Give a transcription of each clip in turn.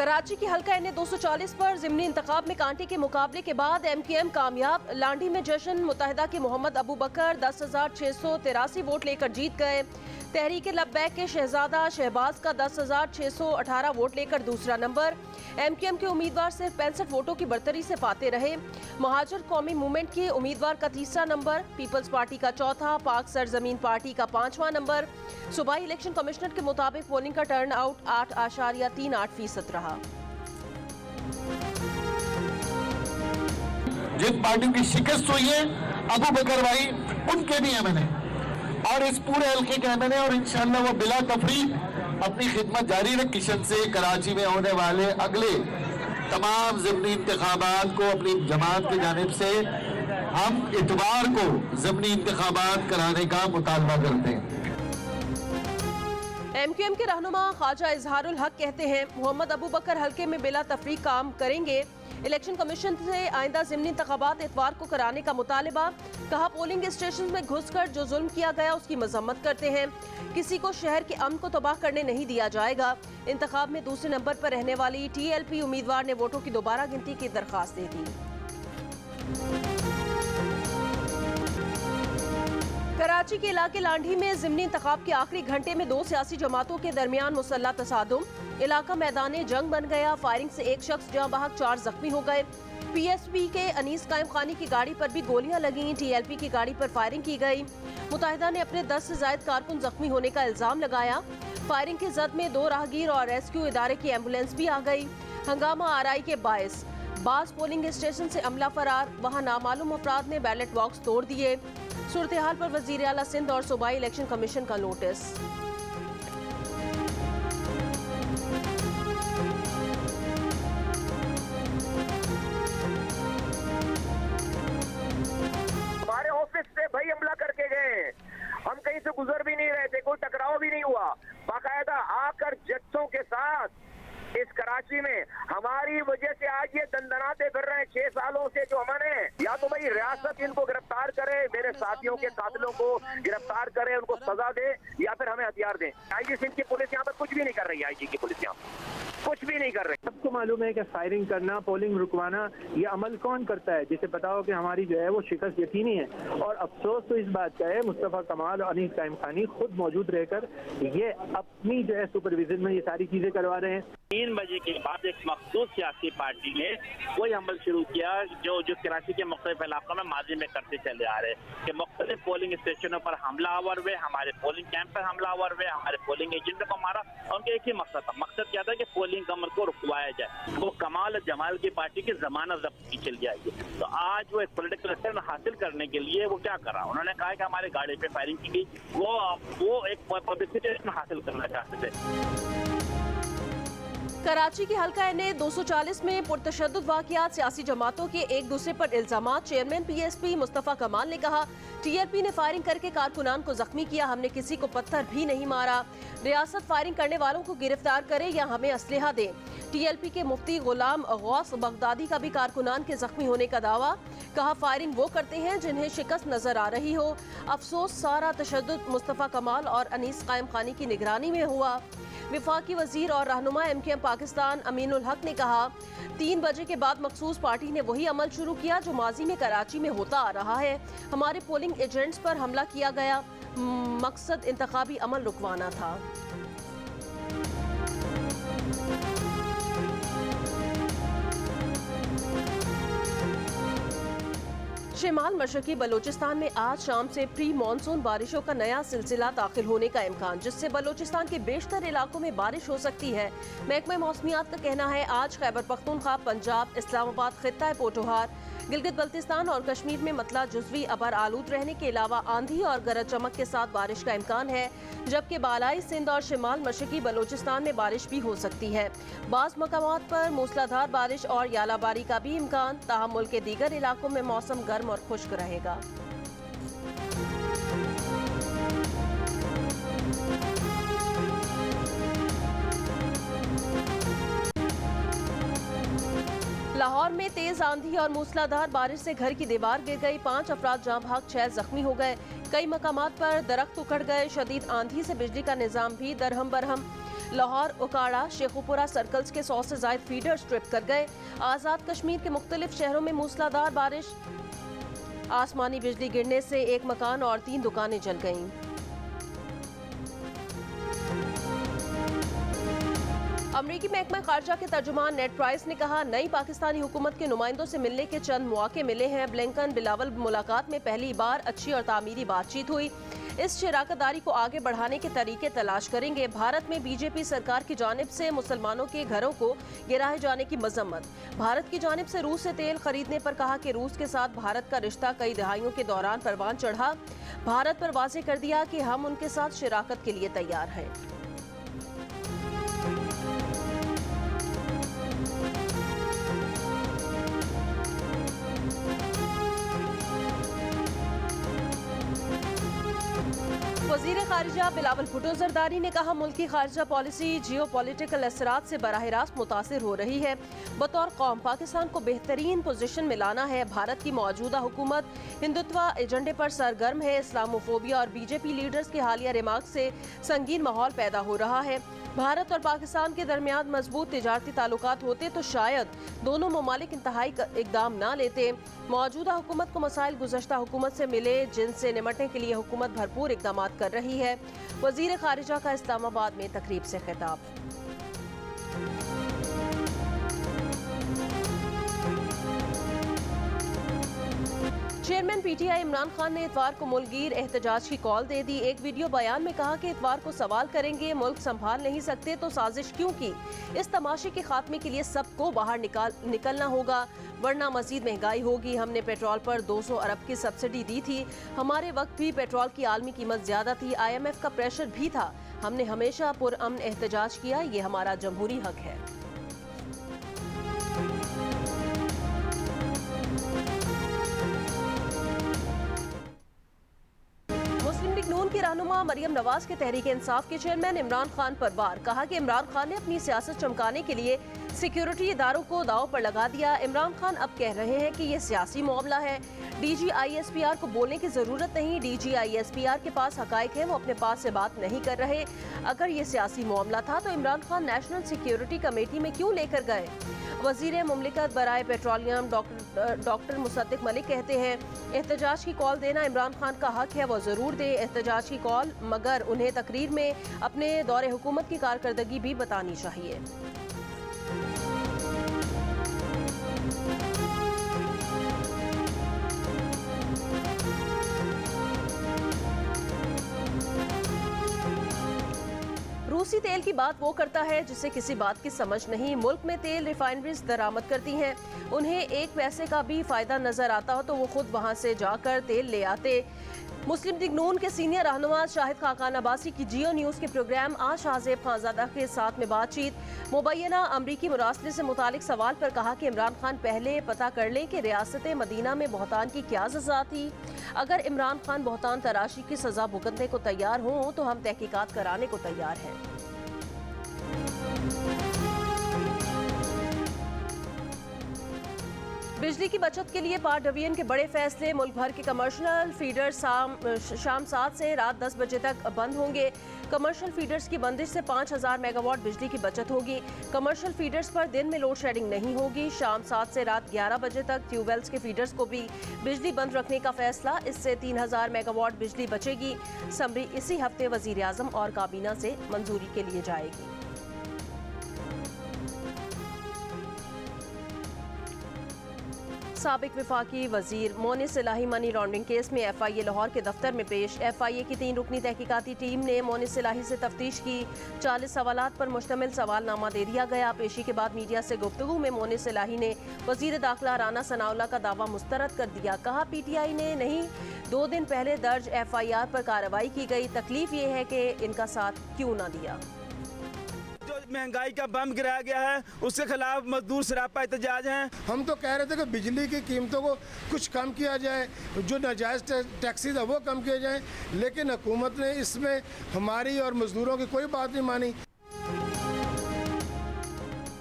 कराची की हल्का NA 240 पर ज़िमनी इंतखाब में कांटे के मुकाबले के बाद MQM कामयाब। लांडी में जश्न मुत्तहिदा के मोहम्मद अबू बकर 10,683 वोट लेकर जीत गए। तहरीक लब्बैक के शहजादा शहबाज का 10,618 वोट लेकर दूसरा नंबर। MQM के उम्मीदवार सिर्फ 65 वोटों की बढ़तरी से फाते रहे। महाजर कौमी मूवमेंट के उम्मीदवार का तीसरा नंबर, पीपल्स पार्टी का चौथा, पाक सरजमीन पार्टी का 5वां नंबर। सूबाई इलेक्शन कमिश्नर के मुताबिक पोलिंग का टर्न आउट 8.38% रहा। जिन पार्टियों की शिकस्त हुई है अबू बकर भाई उनके भी MNA और इस पूरे हल्के के MNA, और इंशाअल्लाह वो बिला तफरीक अपनी खिदमत जारी रख। किशन से कराची में होने वाले अगले तमाम ज़िमनी इंतखाबात को अपनी जमात की जानिब से हम इतवार को ज़िमनी इंतखाबात कराने का मुतालबा करते हैं। MQM के रहनुमा ख्वाजा इजहारुल हक कहते हैं मोहम्मद अबू बकर हल्के में बिला तफरीक काम करेंगे। इलेक्शन कमीशन से आइंदा ज़िमनी इंतखाबात इतवार को कराने का मुतालबा। कहा पोलिंग स्टेशन में घुसकर जो जुल्म किया गया उसकी मजम्मत करते हैं। किसी को शहर के अमन को तबाह करने नहीं दिया जाएगा। इंतखाब में दूसरे नंबर पर रहने वाली TLP उम्मीदवार ने वोटों की दोबारा गिनती की दरख्वास्त दे दी। कराची के इलाके लांडी में ज़िमनी इंतखाब के आखिरी घंटे में दो सियासी जमातों के दरमियान मुसल्लह तसादुम। इलाका मैदान जंग बन गया। फायरिंग से एक शख्स जहाँ बहक 4 जख्मी हो गए। PSP के अनीस कायम खानी की गाड़ी पर भी गोलियां लगीं। TLP की गाड़ी पर फायरिंग की गई। मुत्तहिदा ने अपने 10 से ज़ायद कारकुन जख्मी होने का इल्जाम लगाया। फायरिंग की जद में 2 राहगीर और रेस्क्यू इदारे की एम्बुलेंस भी आ गई। हंगामा आराई के बायस बास पोलिंग स्टेशन से अमला फरार। वहाँ नामालूम अफराद ने बैलेट बॉक्स तोड़ दिए। सूरत हाल पर वज़ीर आला सिंध और सूबाई इलेक्शन कमीशन का नोटिस। हमारे ऑफिस से भाई हमला करके गए। हम कहीं से गुजर भी नहीं रहे थे, कोई टकराव भी नहीं हुआ। बाकायदा आकर जत्थों के साथ इस कराची में हमारी वजह से आज ये दंदनाते फिर रहे हैं 6 सालों से जो हमने। या तो भाई रियासत इनको गिरफ्तार करे, मेरे साथियों के कातिलों को गिरफ्तार करे, उनको सजा दे, या फिर हमें हथियार दें। IG सिंध की पुलिस यहाँ पर कुछ भी नहीं कर रही है। IG की पुलिस यहाँ कुछ भी नहीं कर रही। सबको मालूम है कि फायरिंग करना, पोलिंग रुकवाना, ये अमल कौन करता है? जिसे पता हो कि हमारी जो है वो शिकस्त यकीनी है। और अफसोस तो इस बात का है मुस्तफ़ा कमाल और अनीस कायम खानी खुद मौजूद रहकर ये अपनी जो है सुपरविजन में ये सारी चीजें करवा रहे हैं। 3 बजे के बाद एक मखसूस सियासी पार्टी ने कोई अमल शुरू किया जो कराची के मुख्तलिफ इलाकों में माजी में करते चले आ रहे हैं कि मुख्तलिफ पोलिंग स्टेशनों पर हमलावर हुए, हमारे पोलिंग कैंप पर हमलावर हुए, हमारे पोलिंग एजेंटों को मारा। उनका एक ही मकसद था। मकसद क्या था कि पोलिंग का अमल को रुकवाया जाए। वो कमाल जमाल की पार्टी की जमानत जब्त की चल जाएगी। तो आज वो एक पॉलिटिकल स्टैंड हासिल करने के लिए वो क्या करा, उन्होंने कहा कि हमारे गाड़ी पे फायरिंग की गई। वो एक पब्लिसिटी हासिल करना चाहते थे। कराची के हल्का NA 240 में पुरतशद्दुद वाक़ियात, सियासी जमातों के एक दूसरे पर इल्जामात। चेयरमैन PSP मुस्तफ़ा कमाल ने कहा TLP ने फायरिंग करके कारकुनान को जख्मी किया, हमने किसी को पत्थर भी नहीं मारा। रियासत फायरिंग करने वालों को गिरफ्तार करे या हमें असलहा दे। TLP के मुफ्ती गुलाम गौस बगदादी का भी कारकुनान के जख्मी होने का दावा। कहा फायरिंग वो करते हैं जिन्हें शिकस्त नजर आ रही हो। अफसोस सारा तशद्दुद मुस्तफ़ा कमाल और अनीस कायम खानी की निगरानी में हुआ। विफाकी वजीर और रहनुमा MQM पाकिस्तान अमीनुल हक ने कहा 3 बजे के बाद मखसूस पार्टी ने वही अमल शुरू किया जो माजी में कराची में होता आ रहा है। हमारे पोलिंग एजेंट्स पर हमला किया गया, मकसद इंतखाबी अमल रुकवाना था। शिमाल मशरकी बलोचिस्तान में आज शाम से प्री मानसून बारिशों का नया सिलसिला दाखिल होने का इम्कान, जिससे बलोचिस्तान के बेशतर इलाकों में बारिश हो सकती है। महकमा मौसमियात का कहना है आज खैबर पख्तूनख्वा, पंजाब, इस्लामाबाद, खित्ता पोटोहार, गिलगित बल्तिस्तान और कश्मीर में मतला जुज़वी अबर आलूद रहने के अलावा आंधी और गरज चमक के साथ बारिश का इम्कान है, जबकि बालाई सिंध और शिमाल मशरकी बलोचिस्तान में बारिश भी हो सकती है। बाज़ मकामात पर मूसलाधार बारिश और यालाबारी का भी इम्कान। ताहम मुल्क के दीगर इलाकों में मौसम गर्म और खुश्क रहेगा। लाहौर में तेज आंधी और मूसलाधार बारिश से घर की दीवार गिर गई। 5 अफराद जाँ भाग, 6 जख्मी हो गए। कई मकामात पर दरख्त उखड़ गए। शदीद आंधी से बिजली का निजाम भी दरहम बरहम। लाहौर, उकाड़ा, शेखुपुरा सर्कल्स के 100 से ज्यादा फीडर्स ट्रिप कर गए। आज़ाद कश्मीर के मुख्तलिफ शहरों में मूसलाधार बारिश। आसमानी बिजली गिरने से एक मकान और 3 दुकानें जल गईं। अमरीकी महकमा खारजा के तर्जुमान नेड प्राइस ने कहा, नई पाकिस्तानी हुकूमत के नुमाइंदों से मिलने के चंद मौके मिले हैं। ब्लिंकन बिलावल मुलाकात में पहली बार अच्छी और तामीरी बातचीत हुई। इस शराकतदारी को आगे बढ़ाने के तरीके तलाश करेंगे। भारत में बीजेपी सरकार की जानिब से मुसलमानों के घरों को गिराए जाने की मजम्मत। भारत की जानिब से रूस से तेल खरीदने पर कहा कि रूस के साथ भारत का रिश्ता कई दहाइयों के दौरान परवान चढ़ा। भारत पर वाज़ेह कर दिया कि हम उनके साथ शराकत के लिए तैयार हैं। वज़ीर खारिजा बिलावल भुट्टो ज़रदारी ने कहा, मुल्क की खारिजा पॉलिसी जियो पॉलिटिकल असरात से बराह रास्त मुतासिर हो रही है। बतौर कौम पाकिस्तान को बेहतरीन पोजीशन में लाना है। भारत की मौजूदा हुकूमत हिंदुत्व एजेंडे पर सरगर्म है। इस्लामोफोबिया और बीजेपी लीडर्स के हालिया रिमार्क से संगीन माहौल पैदा हो रहा है। भारत और पाकिस्तान के दरमियान मजबूत तिजारती ताल्लुकात होते तो शायद दोनों ममालिक इंतहाई इकदाम न लेते। मौजूदा हुकूमत को मसाइल गुज़श्ता हुकूमत से मिले जिनसे निमटने के लिए हुकूमत भरपूर इकदाम कर रही है। वज़ीर खारिजा का इस्लामाबाद में तकरीब से खिताब। चेयरमैन पीटीआई इमरान खान ने इतवार को मुल्कगीर एहतजाज की कॉल दे दी। एक वीडियो बयान में कहा कि इतवार को सवाल करेंगे, मुल्क संभाल नहीं सकते तो साजिश क्यों की। इस तमाशे के खात्मे के लिए सबको बाहर निकलना होगा, वरना मजीद महंगाई होगी। हमने पेट्रोल पर 200 अरब की सब्सिडी दी थी। हमारे वक्त भी पेट्रोल की आलमी कीमत ज्यादा थी। IMF का प्रेशर भी था। हमने हमेशा पुरअमन एहतजाज किया। ये हमारा जमहूरी हक है। नून की रहनुमा मरियम नवाज के तहरीक इंसाफ के चेयरमैन इमरान खान पर वार। कहा कि इमरान खान ने अपनी सियासत चमकाने के लिए सिक्योरिटी इदारों को दांव पर लगा दिया। इमरान खान अब कह रहे हैं कि यह सियासी मामला है। DG ISPR को बोलने की जरूरत नहीं। DG ISPR के पास हकाइक है, वो अपने पास से बात नहीं कर रहे। अगर ये सियासी मामला था तो Imran Khan national security committee में क्यों लेकर गए। वजीर मुमलिकत बराए पेट्रोलियम डॉक्टर मुसद्दिक मलिक कहते हैं, एहतजाज की कॉल देना इमरान खान का हक है, वो जरूर दे एहतजाज की कॉल, मगर उन्हें तकरीर में अपने दौरे हुकूमत की कारकर्दगी भी बतानी चाहिए। रूसी तेल की बात वो करता है जिसे किसी बात की समझ नहीं। मुल्क में तेल रिफाइनरीज दरामद करती हैं, उन्हें एक पैसे का भी फायदा नजर आता हो तो वो खुद वहां से जाकर तेल ले आते। मुस्लिम लीग नून के सीनियर रहनुमा शाहिद खाकान अब्बासी की जियो न्यूज़ के प्रोग्राम आज शाहजेब खानजादा के साथ में बातचीत। मुबैना अमरीकी मुरासले से मुतालिक सवाल पर कहा कि इमरान खान पहले पता कर लें कि रियासत मदीना में बहतान की क्या सज़ा थी। अगर इमरान खान बहतान तराशी की सज़ा भुगतने को तैयार हों तो हम तहकीकात कराने को तैयार हैं। बिजली की बचत के लिए पार डिवीजन के बड़े फैसले। मुल्क भर के कमर्शियल फीडर्स शाम 7 से रात 10 बजे तक बंद होंगे। कमर्शियल फीडर्स की बंदिश से 5000 मेगावाट बिजली की बचत होगी। कमर्शियल फीडर्स पर दिन में लोड शेडिंग नहीं होगी। शाम 7 से रात 11 बजे तक ट्यूबवेल्स के फीडर्स को भी बिजली बंद रखने का फैसला। इससे 3000 मेगावाट बिजली बचेगी। समरी इसी हफ्ते वजीर आजम और काबीना से मंजूरी के लिए जाएगी। साबिक विफाकी वजीर मोनिस इलाही मनी लॉन्ड्रिंग केस में FIA लाहौर के दफ्तर में पेश। FIA की 3 रुकनी तहकीकाती टीम ने मोनिस इलाही से तफ्तीश की। 40 सवालात पर मुश्तमिल सवालनामा दे दिया गया। पेशी के बाद मीडिया से गुफ्तगू में मोनिस इलाही ने वजीर दाखिला राना सनाउल्लाह का दावा मुस्तरद कर दिया। कहा PTI ने नहीं, 2 दिन पहले दर्ज FIR पर कार्रवाई की गई। तकलीफ ये है कि इनका साथ क्यों ना दिया। महंगाई का बम गिराया गया है, उसके खिलाफ मजदूर सरापा एहतजाज हैं। हम तो कह रहे थे कि बिजली की कीमतों को कुछ कम किया जाए, जो नाजायज़ टैक्सेस है वो कम किए जाएं, लेकिन हुकूमत ने इसमें हमारी और मजदूरों की कोई बात नहीं मानी।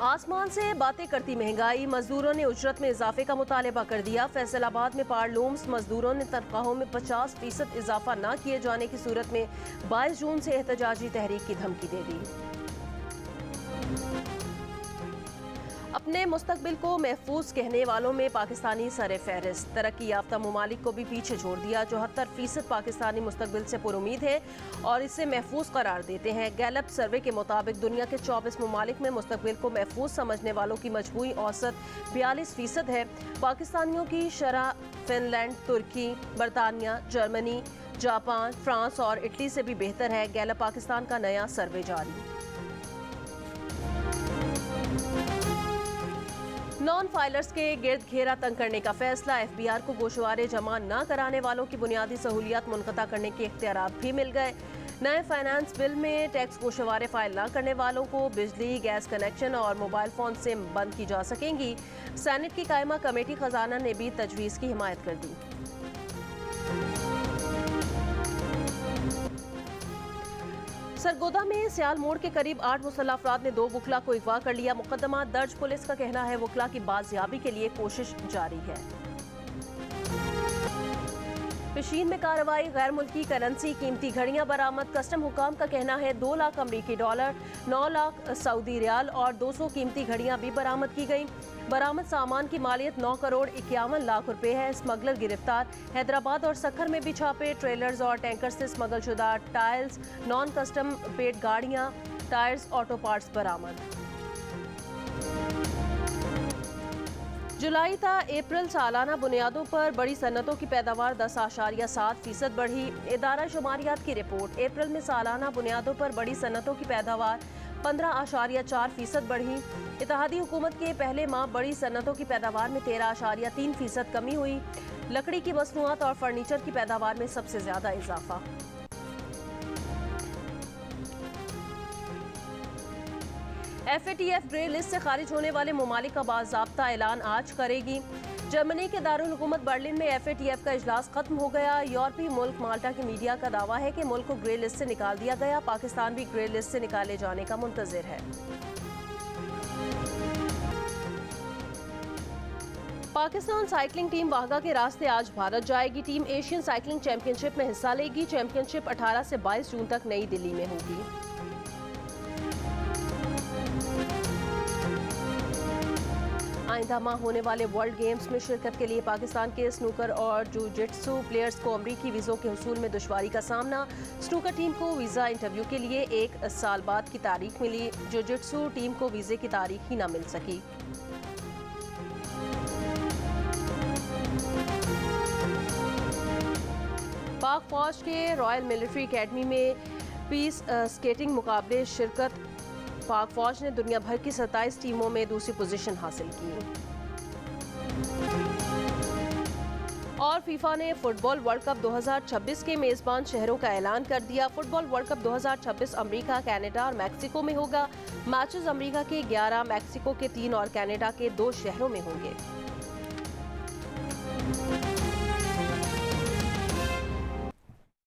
आसमान से बातें करती महंगाई, मजदूरों ने उजरत में इजाफे का मुतालबा कर दिया। फैसलाबाद में पारलूम्स मजदूरों ने तनख्वाहों में 50% इजाफा न किए जाने की सूरत में 22 जून से एहतजाजी तहरीक की धमकी दे दी। अपने मुस्तकबिल को महफूज कहने वालों में पाकिस्तानी सर फहरिस्त, तरक्की याफ्ता ममालिक को भी पीछे छोड़ दिया। 74% पाकिस्तानी मुस्तकबिल से पुरुमीद है और इसे महफूज करार देते हैं। गैलप सर्वे के मुताबिक दुनिया के 24 ममालिक में मुस्तकबिल को महफूज समझने वालों की मजमूई औसत 42% है। पाकिस्तानियों की शरह फिनलैंड, तुर्की, बरतानिया, जर्मनी, जापान, फ्रांस और इटली से भी बेहतर है। गैलप पाकिस्तान का नया सर्वे जारी। नॉन फाइलर्स के गिर्द घेरा तंग करने का फैसला। FBR को गोशवारे जमा न कराने वालों की बुनियादी सहूलियात मुनक़ता करने के इख्तियारात भी मिल गए। नए फाइनेंस बिल में टैक्स गोशवारे फाइल न करने वालों को बिजली, गैस कनेक्शन और मोबाइल फ़ोन से बंद की जा सकेंगी। सेनेट की कायमा कमेटी खजाना ने भी तजवीज़ की हिमायत कर दी। सरगोदा में सियाल मोड़ के करीब 8 मुसल्लह अफराद ने 2 वकला को अगवा कर लिया। मुकदमा दर्ज। पुलिस का कहना है वकला की बाजियाबी के लिए कोशिश जारी है। पेशीन में कार्रवाई। गैर मुल्की करेंसी कीमती घड़ियां बरामद। कस्टम हुकाम का कहना है 2 लाख अमरीकी डॉलर, 9 लाख सऊदी रियाल और 200 कीमती घड़ियां भी बरामद की गई। बरामद सामान की मालियत 9 करोड़ 51 लाख रुपए है। स्मगलर गिरफ्तार। हैदराबाद और सक्खर में भी छापे। ट्रेलर्स और टैंकर से स्मगल शुदा टाइल्स, नॉन कस्टम पेड गाड़ियां, टायर्स, ऑटो पार्ट्स बरामद। जुलाई था अप्रैल सालाना बुनियादों पर बड़ी सन्नतों की पैदावार 10.7% बढ़ी। इदारा शुमारियात की रिपोर्ट। अप्रैल में सालाना बुनियादों पर बड़ी सन्नतों की पैदावार 15.4% बढ़ी। इत्तेहादी हुकूमत के पहले माह बड़ी सन्नतों की पैदावार में 13.3% कमी हुई। लकड़ी की मसनूआत और फर्नीचर की पैदावार में सबसे ज्यादा इजाफा। FATF ग्रे लिस्ट से खारिज होने वाले ममालिक का बाज़ाब्ता ऐलान आज करेगी। जर्मनी के दारुल हुकूमत बर्लिन में FATF का इजलास खत्म हो गया। यूरोपीय मुल्क माल्टा की मीडिया का दावा है कि मुल्क को ग्रे लिस्ट से निकाल दिया गया। पाकिस्तान भी ग्रे लिस्ट से निकाले जाने का मुंतजिर है। पाकिस्तान साइकिलिंग टीम वाहगा के रास्ते आज भारत जाएगी। टीम एशियन साइकिलिंग चैंपियनशिप में हिस्सा लेगी। चैंपियनशिप 18 से 22 जून तक नई दिल्ली में होगी। आइंदा माह होने वाले वर्ल्ड गेम्स में शिरकत के लिए पाकिस्तान के स्नूकर और जूजित्सु प्लेयर्स को अमरीकी वीज़ों के हुसूल में दुश्वारी का सामना। स्नूकर टीम को वीज़ा इंटरव्यू के लिए 1 साल बाद की तारीख मिली। जूजित्सु टीम को वीज़े की तारीख ही न मिल सकी। पाक फौज के रॉयल मिलिट्री एकेडमी में पीस स्केटिंग मुकाबले शिरकत। पाक फौज ने दुनिया भर की 27 टीमों में दूसरी पोजीशन हासिल की। और फीफा ने फुटबॉल वर्ल्ड कप 2026 के मेजबान शहरों का ऐलान कर दिया। Football world cup 2026 America, Canada और मैक्सिको में होगा। मैचेस अमेरिका के 11, मैक्सिको के 3 और कनाडा के 2 शहरों में होंगे।